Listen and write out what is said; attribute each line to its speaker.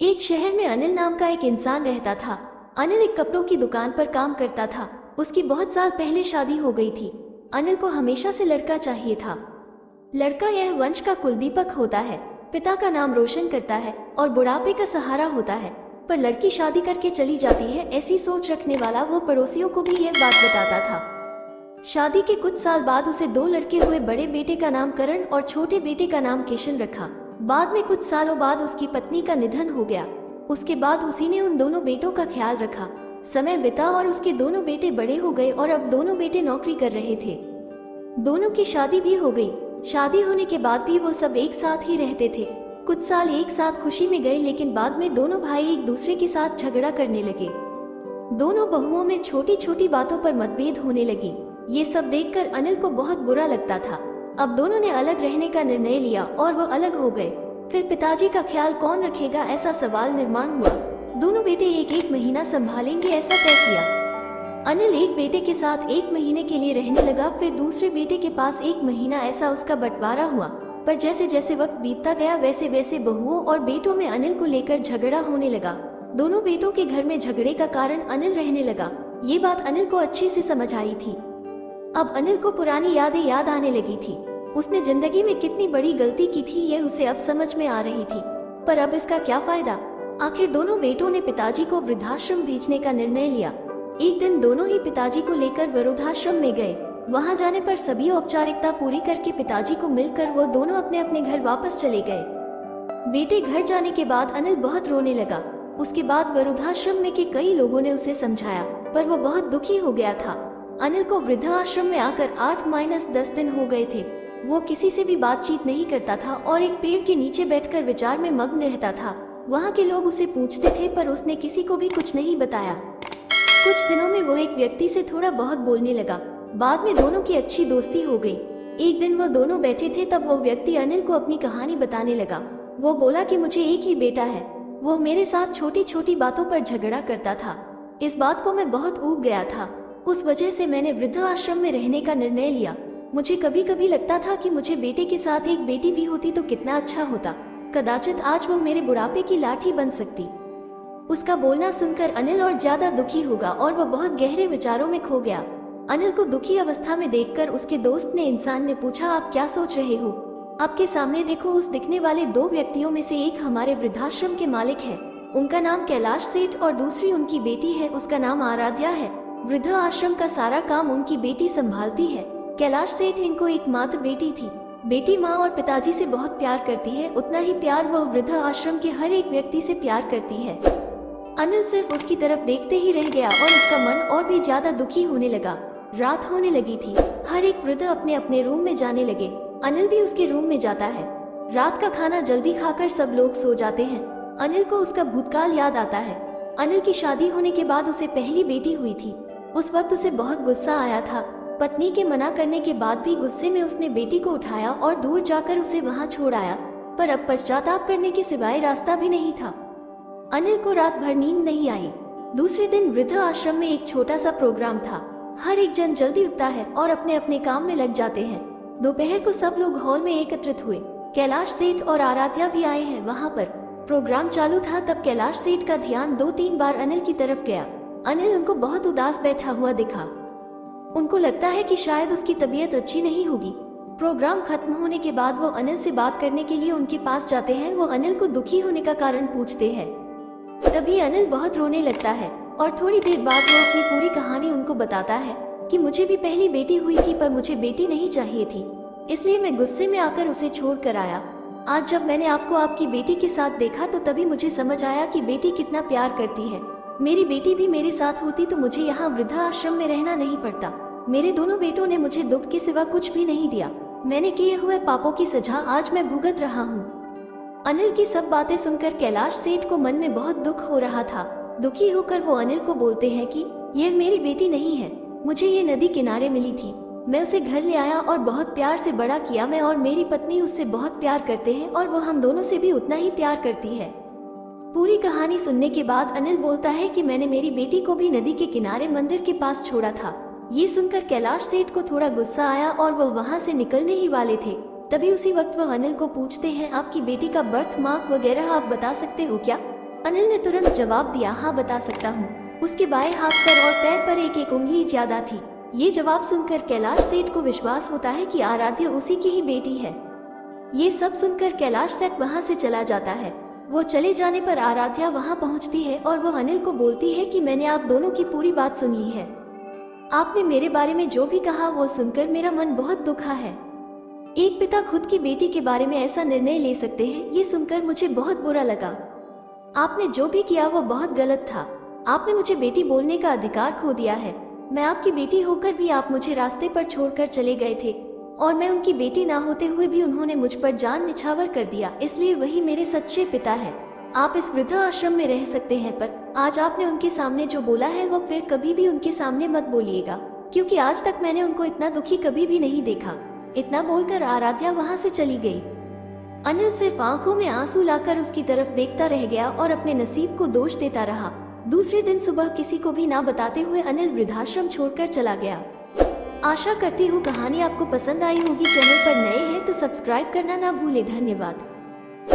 Speaker 1: एक शहर में अनिल नाम का एक इंसान रहता था। अनिल एक कपड़ों की दुकान पर काम करता था। उसकी बहुत साल पहले शादी हो गई थी। अनिल को हमेशा से लड़का चाहिए था। लड़का यह वंश का कुलदीपक होता है, पिता का नाम रोशन करता है और बुढ़ापे का सहारा होता है। पर लड़की शादी करके चली जाती है, ऐसी सोच रखने वाला वो पड़ोसियों को भी यह बात बताता था। शादी के कुछ साल बाद उसे दो लड़के हुए। बड़े बेटे का नाम करण और छोटे बेटे का नाम किशन रखा। बाद में कुछ सालों बाद उसकी पत्नी का निधन हो गया। उसके बाद उसी ने उन दोनों बेटों का ख्याल रखा। समय बीता और उसके दोनों बेटे बड़े हो गए और अब दोनों बेटे नौकरी कर रहे थे। दोनों की शादी भी हो गई। शादी होने के बाद भी वो सब एक साथ ही रहते थे। कुछ साल एक साथ खुशी में गए, लेकिन बाद में दोनों भाई एक दूसरे के साथ झगड़ा करने लगे। दोनों बहुओं में छोटी छोटी बातों पर मतभेद होने लगी। ये सब देखकर अनिल को बहुत बुरा लगता था। अब दोनों ने अलग रहने का निर्णय लिया और वो अलग हो गए। फिर पिताजी का ख्याल कौन रखेगा, ऐसा सवाल निर्माण हुआ। दोनों बेटे एक एक महीना संभालेंगे, ऐसा तय किया। अनिल एक बेटे के साथ एक महीने के लिए रहने लगा, फिर दूसरे बेटे के पास एक महीना, ऐसा उसका बंटवारा हुआ। पर जैसे जैसे वक्त बीतता गया वैसे वैसे बहुओं और बेटों में अनिल को लेकर झगड़ा होने लगा। दोनों बेटों के घर में झगड़े का कारण अनिल रहने लगा। ये बात अनिल को अच्छे से समझ आई थी। अब अनिल को पुरानी यादें याद आने लगी थी। उसने जिंदगी में कितनी बड़ी गलती की थी, यह उसे अब समझ में आ रही थी। पर अब इसका क्या फायदा। आखिर दोनों बेटों ने पिताजी को वृद्धाश्रम भेजने का निर्णय लिया। एक दिन दोनों ही पिताजी को लेकर वृद्धाश्रम में गए। वहां जाने पर सभी औपचारिकता पूरी करके पिताजी को मिलकर वो दोनों अपने अपने घर वापस चले गए। बेटे घर जाने के बाद अनिल बहुत रोने लगा। उसके बाद वृद्धाश्रम में के कई लोगों ने उसे समझाया, पर वो बहुत दुखी हो गया था। अनिल को वृद्धाश्रम में आकर 8-10 दिन हो गए थे। वो किसी से भी बातचीत नहीं करता था और एक पेड़ के नीचे बैठकर विचार में मग्न रहता था। वहाँ के लोग उसे पूछते थे, पर उसने किसी को भी कुछ नहीं बताया। कुछ दिनों में वो एक व्यक्ति से थोड़ा बहुत बोलने लगा। बाद में दोनों की अच्छी दोस्ती हो गई। एक दिन वो दोनों बैठे थे, तब वो व्यक्ति अनिल को अपनी कहानी बताने लगा। वो बोला कि मुझे एक ही बेटा है। वो मेरे साथ छोटी छोटी बातों पर झगड़ा करता था। इस बात को मैं बहुत ऊब गया था। उस वजह से मैंने वृद्धाश्रम में रहने का निर्णय लिया। मुझे कभी कभी लगता था कि मुझे बेटे के साथ एक बेटी भी होती तो कितना अच्छा होता। कदाचित आज वो मेरे बुढ़ापे की लाठी बन सकती। उसका बोलना सुनकर अनिल और ज्यादा दुखी होगा और वो बहुत गहरे विचारों में खो गया। अनिल को दुखी अवस्था में देखकर उसके दोस्त ने इंसान ने पूछा, आप क्या सोच रहे हो? आपके सामने देखो, उस दिखने वाले दो व्यक्तियों में से एक हमारे वृद्धाश्रम के मालिक है। उनका नाम कैलाश सेठ और दूसरी उनकी बेटी है, उसका नाम आराध्या है। वृद्धाश्रम का सारा काम उनकी बेटी संभालती है। कैलाश सेठ इनको एकमात्र बेटी थी। बेटी माँ और पिताजी से बहुत प्यार करती है, उतना ही प्यार वह वृद्धाश्रम के हर एक व्यक्ति से प्यार करती है। अनिल सिर्फ उसकी तरफ देखते ही रह गया और उसका मन और भी ज्यादा दुखी होने लगा। रात होने लगी थी। हर एक वृद्ध अपने अपने रूम में जाने लगे। अनिल भी उसके रूम में जाता है। रात का खाना जल्दी खाकर सब लोग सो जाते हैं। अनिल को उसका भूतकाल याद आता है। अनिल की शादी होने के बाद उसे पहली बेटी हुई थी। उस वक्त उसे बहुत गुस्सा आया था। पत्नी के मना करने के बाद भी गुस्से में उसने बेटी को उठाया और दूर जाकर उसे वहां छोड़ आया। पर अब पश्चाताप करने के सिवाय रास्ता भी नहीं था। अनिल को रात भर नींद नहीं आई। दूसरे दिन वृद्धाश्रम में एक छोटा सा प्रोग्राम था। हर एक जन जल्दी उठता है और अपने अपने काम में लग जाते हैं। दोपहर को सब लोग हॉल में एकत्रित हुए। कैलाश सेठ और आराध्या भी आए हैं। वहां पर प्रोग्राम चालू था, तब कैलाश सेठ का ध्यान 2-3 बार अनिल की तरफ गया। अनिल उनको बहुत उदास बैठा हुआ दिखा। उनको लगता है कि शायद उसकी तबीयत अच्छी नहीं होगी। प्रोग्राम खत्म होने के बाद वो अनिल से बात करने के लिए उनके पास जाते हैं। वो अनिल को दुखी होने का कारण पूछते हैं। तभी अनिल बहुत रोने लगता है और थोड़ी देर बाद वो अपनी पूरी कहानी उनको बताता है कि मुझे भी पहली बेटी हुई थी, पर मुझे बेटी नहीं चाहिए थी, इसलिए मैं गुस्से में आकर उसे छोड़ कर आया। आज जब मैंने आपको आपकी बेटी के साथ देखा तो तभी मुझे समझ आया कि बेटी कितना प्यार करती है। मेरी बेटी भी मेरे साथ होती तो मुझे यहाँ वृद्धाश्रम में रहना नहीं पड़ता। मेरे दोनों बेटों ने मुझे दुख के सिवा कुछ भी नहीं दिया। मैंने किए हुए पापों की सजा आज मैं भुगत रहा हूँ। अनिल की सब बातें सुनकर कैलाश सेठ को मन में बहुत दुख हो रहा था। दुखी होकर वो अनिल को बोलते हैं कि यह मेरी बेटी नहीं है, मुझे ये नदी किनारे मिली थी। मैं उसे घर ले आया और बहुत प्यार से बड़ा किया। मैं और मेरी पत्नी उससे बहुत प्यार करते हैं और वो हम दोनों से भी उतना ही प्यार करती है। पूरी कहानी सुनने के बाद अनिल बोलता है कि मैंने मेरी बेटी को भी नदी के किनारे मंदिर के पास छोड़ा था। ये सुनकर कैलाश सेठ को थोड़ा गुस्सा आया और वह वहां से निकलने ही वाले थे। तभी उसी वक्त वह अनिल को पूछते हैं, आपकी बेटी का बर्थ मार्क वगैरह आप बता सकते हो क्या? अनिल ने तुरंत जवाब दिया, हाँ बता सकता हूँ। उसके बाएं हाथ पर और पैर पर एक एक उंगली ज्यादा थी। ये जवाब सुनकर कैलाश सेठ को विश्वास होता है कि आराध्या उसी की ही बेटी है। ये सब सुनकर कैलाश सेठ वहाँ से चला जाता है। वो चले जाने पर आराध्या वहाँ पहुँचती है और वो अनिल को बोलती है कि मैंने आप दोनों की पूरी बात सुन ली है। आपने मेरे बारे में जो भी कहा वो सुनकर मेरा मन बहुत दुखा है। एक पिता खुद की बेटी के बारे में ऐसा निर्णय ले सकते हैं, ये सुनकर मुझे बहुत बुरा लगा। आपने जो भी किया वो बहुत गलत था। आपने मुझे बेटी बोलने का अधिकार खो दिया है। मैं आपकी बेटी होकर भी आप मुझे रास्ते पर छोड़कर चले गए थे और मैं उनकी बेटी ना होते हुए भी उन्होंने मुझ पर जान निछावर कर दिया, इसलिए वही मेरे सच्चे पिता है। आप इस वृद्धा आश्रम में रह सकते हैं, पर आज आपने उनके सामने जो बोला है वो फिर कभी भी उनके सामने मत बोलिएगा, क्योंकि आज तक मैंने उनको इतना दुखी कभी भी नहीं देखा। इतना बोलकर आराध्या वहाँ से चली गई। अनिल सिर्फ आंखों में आंसू लाकर उसकी तरफ देखता रह गया और अपने नसीब को दोष देता रहा। दूसरे दिन सुबह किसी को भी ना बताते हुए अनिल वृद्धाश्रम छोड़कर चला गया। आशा करती हूँ कहानी आपको पसंद आई होगी। चैनल पर नए हैं तो सब्सक्राइब करना ना भूले। धन्यवाद।